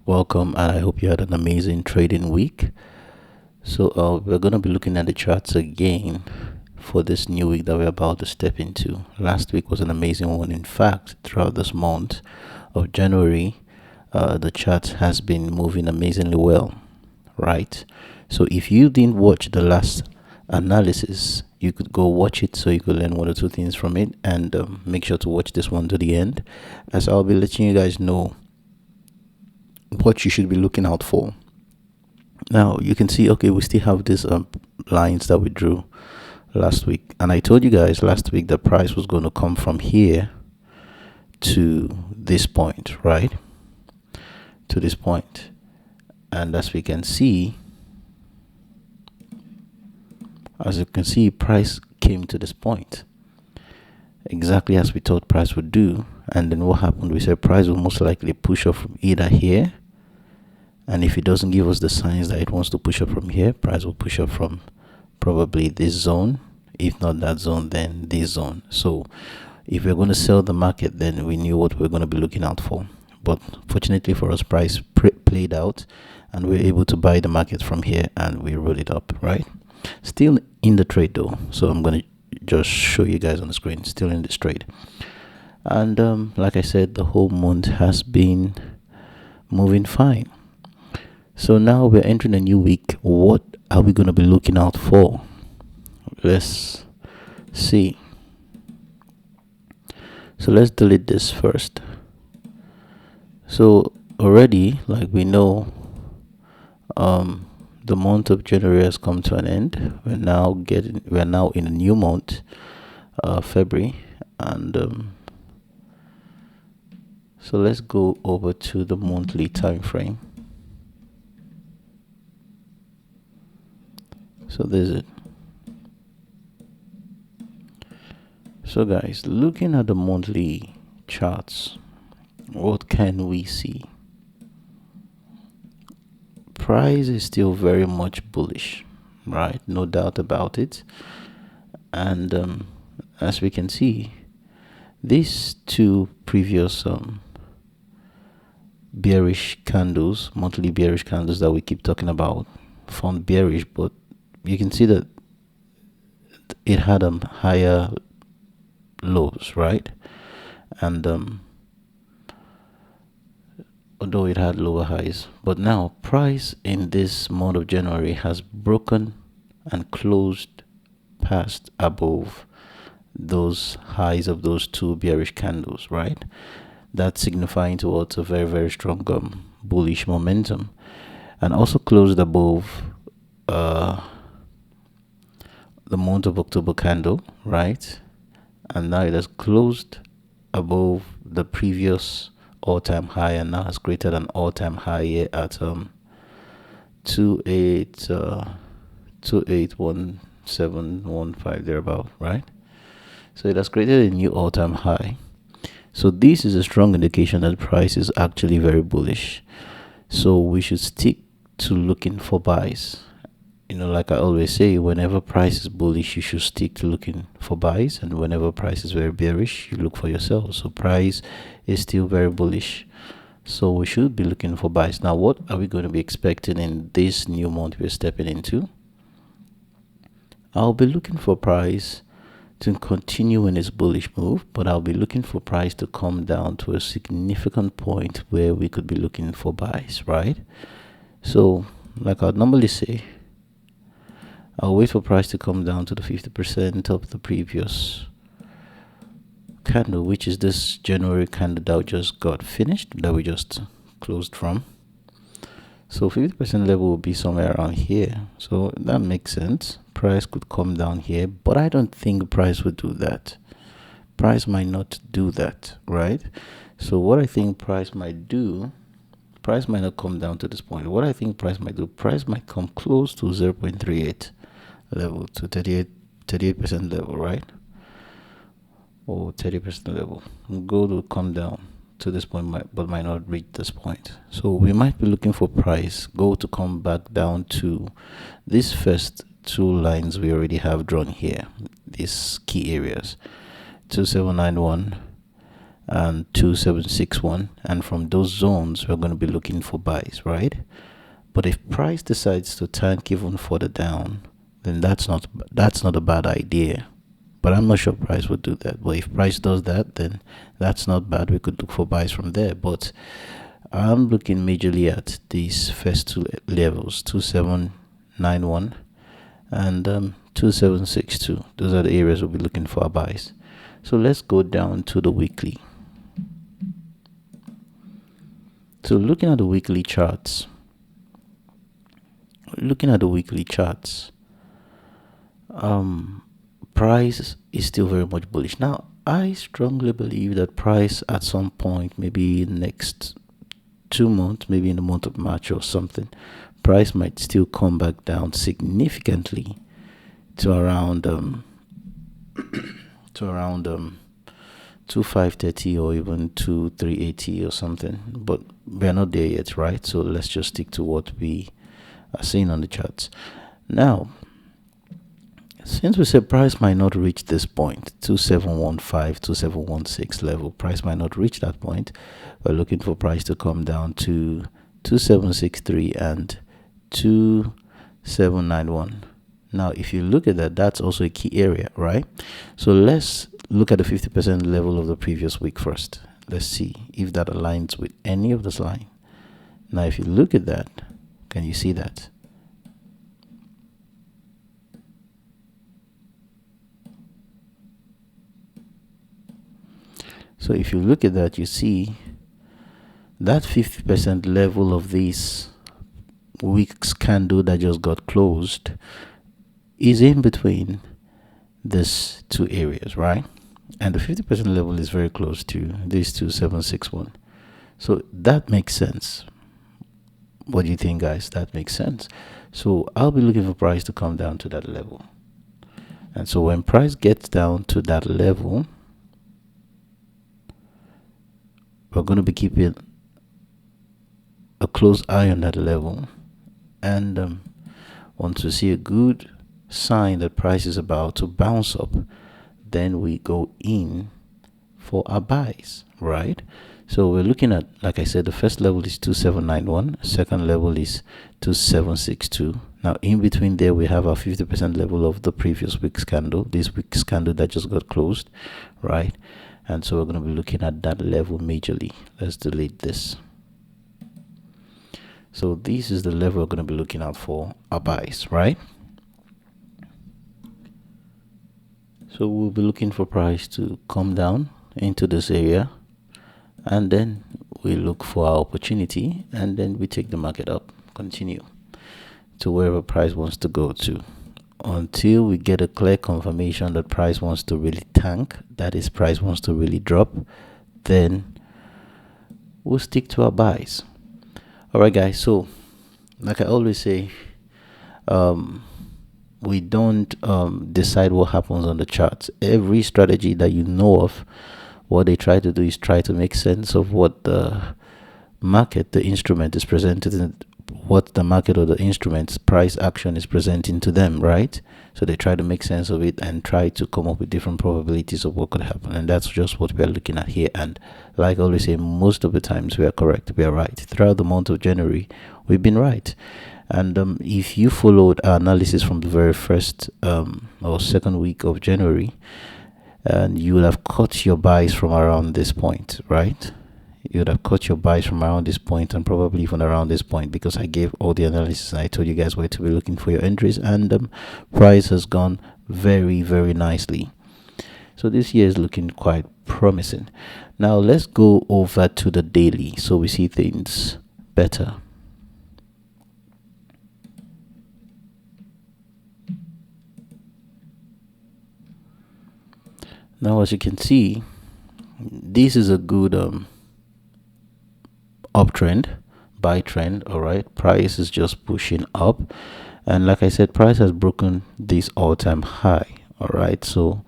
Welcome, and I hope you had an amazing trading week. We're going to be looking at the charts again for this new week that we're about to step into. Last week was an amazing one. In fact, throughout this month of January, the chart has been moving amazingly well, right? So, if you didn't watch the last analysis, you could go watch it so you could learn one or two things from it, and make sure to watch this one to the end, as I'll be letting you guys know what you should be looking out for. Now you can see, okay, we still have these lines that we drew last week, and I told you guys last week the price was going to come from here to this point, right? To this point, and as you can see, price came to this point exactly as we thought price would do. And then what happened? We said price will most likely push up from either here, and if it doesn't give us the signs that it wants to push up from here, price will push up from probably this zone. If not that zone, then this zone. So if we're going to sell the market, then we knew what we're going to be looking out for. But fortunately for us, price played out, and we were able to buy the market from here, and we rolled it up, right? Still in the trade though, so I'm going to just show you guys on the screen. Still in this trade, and like I said, the whole month has been moving fine. So now we're entering a new week. What are we going to be looking out for? Let's see. So let's delete this first. So already, like we know, the month of January has come to an end. We're now in a new month, February, and so let's go over to the monthly time frame. So there's it. So guys, looking at the monthly charts, what can we see? Price is still very much bullish, right? No doubt about it. And as we can see, these two previous bearish candles, monthly bearish candles that we keep talking about, found bearish, but you can see that it had higher lows, right? And although it had lower highs, but now price in this month of January has broken and closed past above those highs of those two bearish candles, right? That's signifying towards a very, very strong bullish momentum, and also closed above the month of October candle, right? And now it has closed above the previous all-time high, and now has created an all-time high here at 281715 thereabout, right? So it has created a new all-time high. So this is a strong indication that the price is actually very bullish. So we should stick to looking for buys. Like I always say, whenever price is bullish, you should stick to looking for buys, and whenever price is very bearish, you look for yourself. So price is still very bullish, so we should be looking for buys. Now, what are we going to be expecting in this new month we're stepping into? I'll be looking for price to continue in its bullish move, but I'll be looking for price to come down to a significant point where we could be looking for buys, right? So like I'd normally say, I'll wait for price to come down to the 50% of the previous candle, which is this January candle that we just got finished, that we just closed from. So 50% level will be somewhere around here. So that makes sense. Price could come down here, but I don't think price would do that. Price might not do that, right? So what I think price might do, price might not come down to this point. What I think price might do, price might come close to 0.38 level, to 38% level, right? Or 30% level. Gold will come down to this point, but might not reach this point. So we might be looking for price gold to come back down to these first two lines we already have drawn here, these key areas, 2791 and 2761, and from those zones we're going to be looking for buys, right? But if price decides to tank even further down, then that's not a bad idea. But I'm not sure price would do that. But if price does that, then that's not bad. We could look for buys from there. But I'm looking majorly at these first two levels, 2791 and 2762. Those are the areas we'll be looking for our buys. So let's go down to the weekly. So looking at the weekly charts, price is still very much bullish. Now, I strongly believe that price at some point, maybe next 2 months, maybe in the month of March or something, price might still come back down significantly to around 2530 or even 2380 or something. But we're not there yet, right? So let's just stick to what we are seeing on the charts. Now, since we said price might not reach this point, 2715, 2716 level, price might not reach that point, we're looking for price to come down to 2763 and 2791. Now, if you look at that, that's also a key area, right? So let's look at the 50% level of the previous week first. Let's see if that aligns with any of this line. Now, if you look at that, can you see that? So if you look at that, you see that 50% level of this week's candle that just got closed is in between these two areas, right? And the 50% level is very close to this 2761. So that makes sense. What do you think, guys? That makes sense. So I'll be looking for price to come down to that level. And so when price gets down to that level, we're going to be keeping a close eye on that level. And once we see a good sign that price is about to bounce up, then we go in for our buys, right? So we're looking at, like I said, the first level is 2791, second level is 2762. Now in between there we have our 50% level of the previous week's candle, this week's candle that just got closed, right? And so we're going to be looking at that level majorly. Let's delete this. So this is the level we're going to be looking out for our buys, right? So we'll be looking for price to come down into this area, and then we look for our opportunity, and then we take the market up, continue to wherever price wants to go to, until we get a clear confirmation that price wants to really tank, that is, price wants to really drop. Then we'll stick to our buys. All right, guys. So like I always say, we don't decide what happens on the charts. Every strategy that you know of, what they try to do is try to make sense of what the market, the instrument, is presented in, what the market or the instrument's price action is presenting to them, right? So they try to make sense of it and try to come up with different probabilities of what could happen, and that's just what we are looking at here. And like I always say, most of the times we are correct, we are right. Throughout the month of January, we've been right. And if you followed our analysis from the very first or second week of January, and you would have caught your buys from around this point, right? You would have caught your buys from around this point, and probably even around this point, because I gave all the analysis and I told you guys where to be looking for your entries, and price has gone very, very nicely. So this year is looking quite promising. Now let's go over to the daily so we see things better. Now, as you can see, this is a good uptrend, buy trend. All right, price is just pushing up, and like I said, price has broken this all-time high. All right, so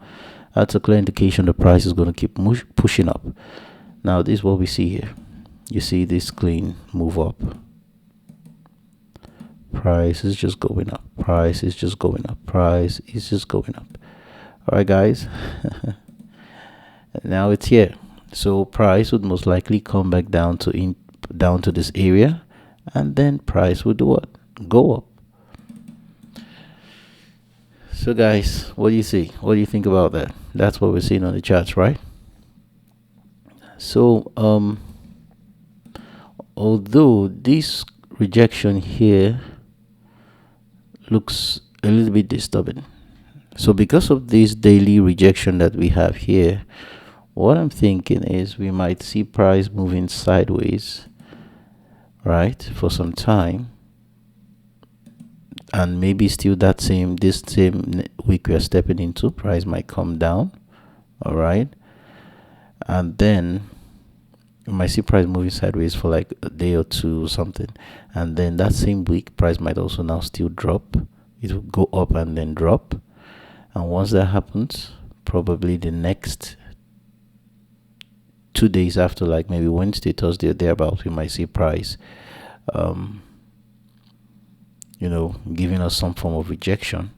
that's a clear indication the price is going to keep pushing up. Now, this is what we see here. You see this clean move up. Price is just going up. Price is just going up. Price is just going up. All right, guys. Now it's here. So price would most likely come back down to this area, and then price would do what? Go up. So guys, what do you see? What do you think about that? That's what we're seeing on the charts, right? So although this rejection here looks a little bit disturbing, so because of this daily rejection that we have here, what I'm thinking is we might see price moving sideways, right, for some time, and maybe still this same week we are stepping into, price might come down, all right, and then you might see price moving sideways for like a day or two or something, and then that same week price might also now still drop. It will go up and then drop, and once that happens, probably the next 2 days after, like maybe Wednesday, Thursday, or thereabouts, we might see price giving us some form of rejection,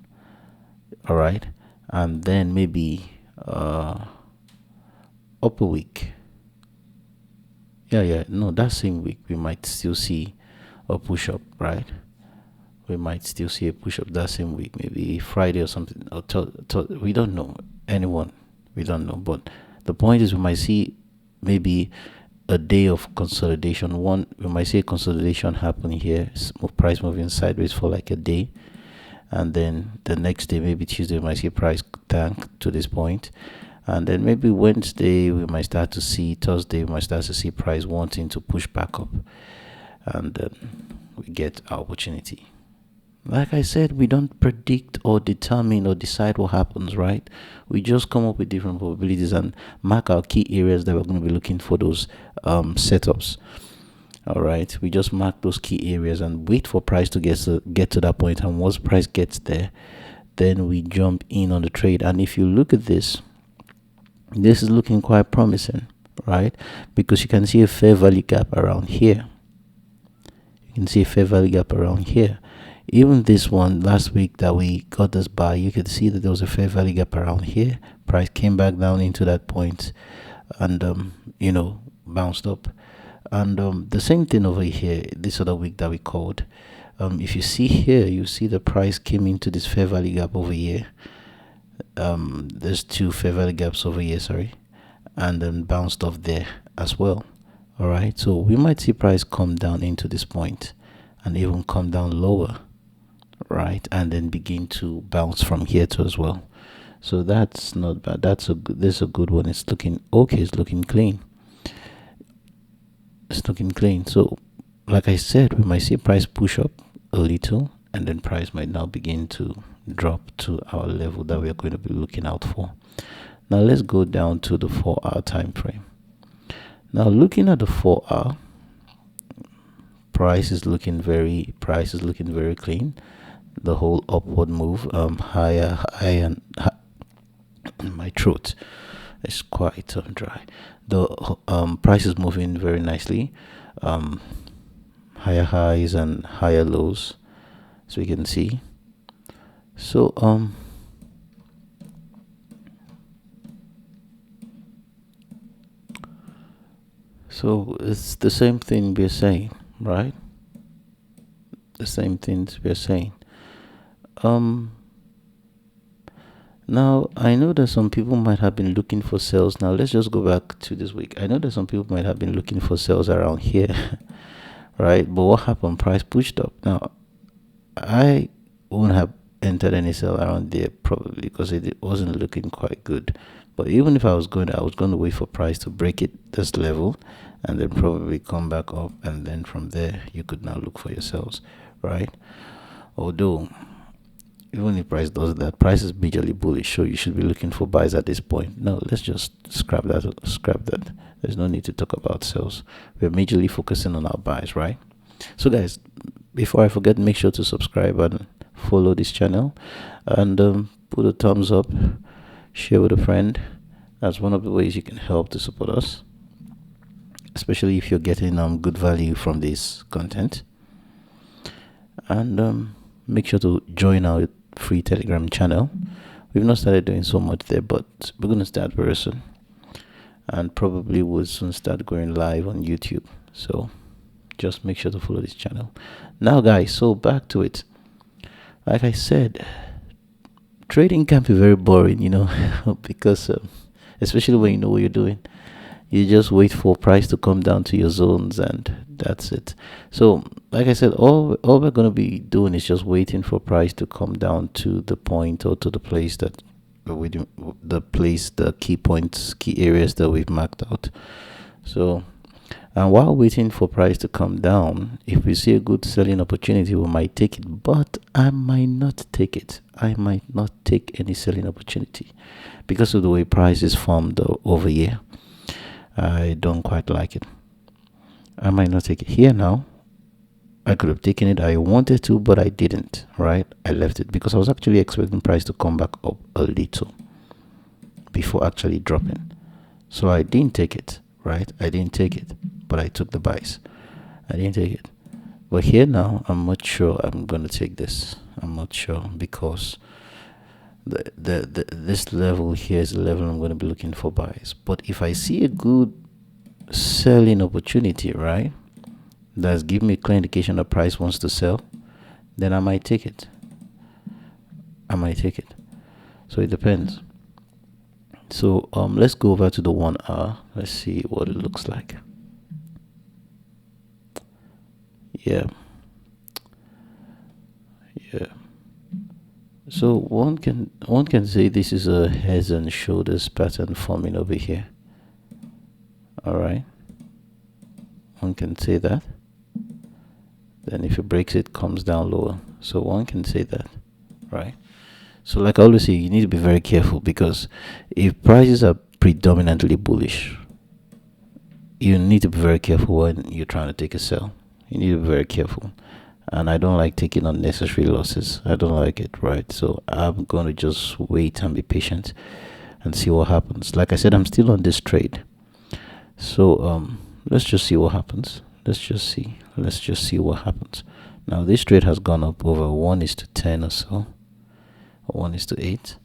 all right, and then maybe up a week, no, that same week we might still see a push up, right? We might still see a push up that same week, maybe Friday or something, or we don't know, anyone, we don't know, but the point is we might see maybe a day of consolidation. We might see a consolidation happen here, price moving sideways for like a day, and then the next day, maybe Tuesday, we might see price tank to this point, and then maybe Wednesday we might start to see, Thursday we might start to see price wanting to push back up, and then we get our opportunity. Like I said, we don't predict or determine or decide what happens, right? We just come up with different probabilities and mark our key areas that we're going to be looking for those setups. All right, we just mark those key areas and wait for price to get to that point. And once price gets there, then we jump in on the trade. And if you look at this is looking quite promising, right? Because you can see a fair value gap around here. You can see a fair value gap around here. Even this one last week that we got this buy, you could see that there was a fair value gap around here. Price came back down into that point and bounced up. And the same thing over here, this other week that we called. If you see here, you see the price came into this fair value gap over here. There's two fair value gaps over here, sorry, and then bounced off there as well. All right, so we might see price come down into this point and even come down lower, right, and then begin to bounce from here too as well. So that's not bad. This is a good one. It's looking okay. It's looking clean. So like I said, we might see price push up a little, and then price might now begin to drop to our level that we are going to be looking out for. Now let's go down to the 4-hour time frame. Now looking at the 4-hour, price is looking very clean. The whole upward move, higher, and my throat is quite dry. The price is moving very nicely, higher highs and higher lows, so you can see. So it's the same thing we're saying, right? The same things we're saying. Now I know that some people might have been looking for sales. Now let's just go back to this week. I know that some people might have been looking for sales around here, right? But what happened? Price pushed up. Now I won't have entered any sale around there probably because it wasn't looking quite good. But even if I was going to wait for price to break this level and then probably come back up, and then from there you could now look for your sales, right? Although even if price does that, price is majorly bullish, so you should be looking for buys at this point. No, let's just scrap that. There's no need to talk about sales. We're majorly focusing on our buys, right? So guys, before I forget, make sure to subscribe and follow this channel, and put a thumbs up, share with a friend. That's one of the ways you can help to support us, especially if you're getting good value from this content. And make sure to join our free Telegram channel. We've not started doing so much there, but we're going to start very soon. and probably will soon start going live on YouTube. So just make sure to follow this channel. Now guys, so back to it. Like I said, trading can be very boring, because especially when you know what you're doing. You just wait for price to come down to your zones, and that's it. So like I said, all we're going to be doing is just waiting for price to come down to the point, or to the place that we do, the key points, key areas that we've marked out. So, and while waiting for price to come down, if we see a good selling opportunity, we might take it, but I might not take it. I might not take any selling opportunity because of the way price is formed over here. I don't quite like it. I might not take it here now. I could have taken it. I wanted to, but I didn't, right? I left it because I was actually expecting price to come back up a little before actually dropping. So I didn't take it, right? I didn't take it, but I took the buys. I didn't take it. But here now, I'm not sure I'm going to take this. I'm not sure because this level here is the level I'm going to be looking for buys. But if I see a good selling opportunity, right, that's giving me a clear indication the price wants to sell, then I might take it. So it depends. So let's go over to the 1 hour. Let's see what it looks like. Yeah. So one can say this is a heads and shoulders pattern forming over here. All right. One can say that. Then if it breaks, it comes down lower. So one can say that, right? So like I always say, you need to be very careful, because if prices are predominantly bullish, you need to be very careful when you're trying to take a sell. You need to be very careful. And I don't like taking unnecessary losses. I don't like it, right? So I'm going to just wait and be patient and see what happens. Like I said, I'm still on this trade. So let's just see what happens. Let's just see what happens. Now this trade has gone up over 1:10 or so, or 1:8,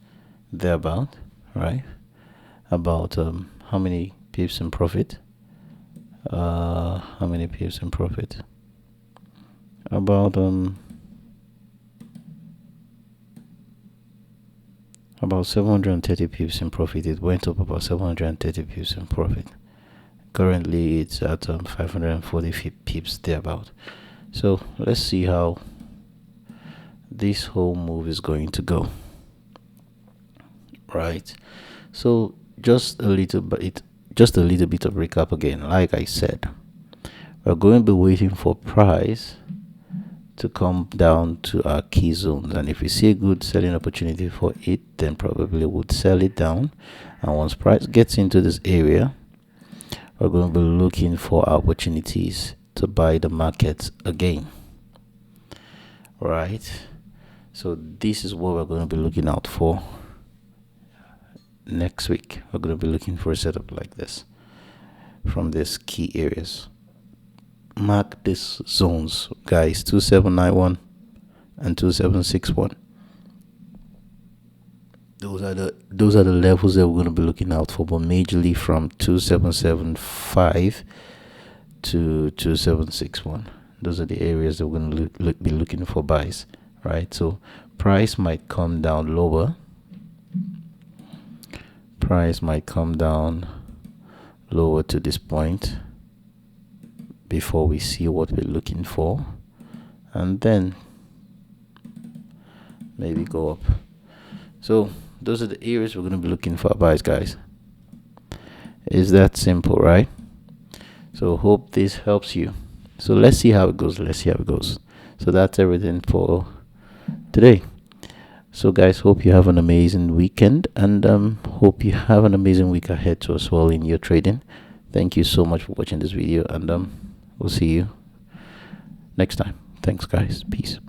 thereabout, right? About how many pips in profit? How many pips in profit? About 730 pips in profit. It went up about 730 pips in profit. Currently it's at 540 pips thereabout. So let's see how this whole move is going to go, right? So just a little bit of recap again. Like I said, we're going to be waiting for price to come down to our key zones, and if we see a good selling opportunity for it, then probably would sell it down. And once price gets into this area, we're going to be looking for opportunities to buy the market again, right? So this is what we're going to be looking out for next week. We're going to be looking for a setup like this from these key areas. Mark these zones, guys: 2791 and 2761. Those are the levels that we're going to be looking out for, but majorly from 2775 to 2761. Those are the areas that we're going to be looking for buys, right? So price might come down lower. Price might come down lower to this point before we see what we're looking for, and then maybe go up. So those are the areas we're going to be looking for buys, guys. It's that simple, right? So hope this helps you. So let's see how it goes. So that's everything for today. So guys, hope you have an amazing weekend, and hope you have an amazing week ahead too as well in your trading. Thank you so much for watching this video, and we'll see you next time. Thanks guys. Peace.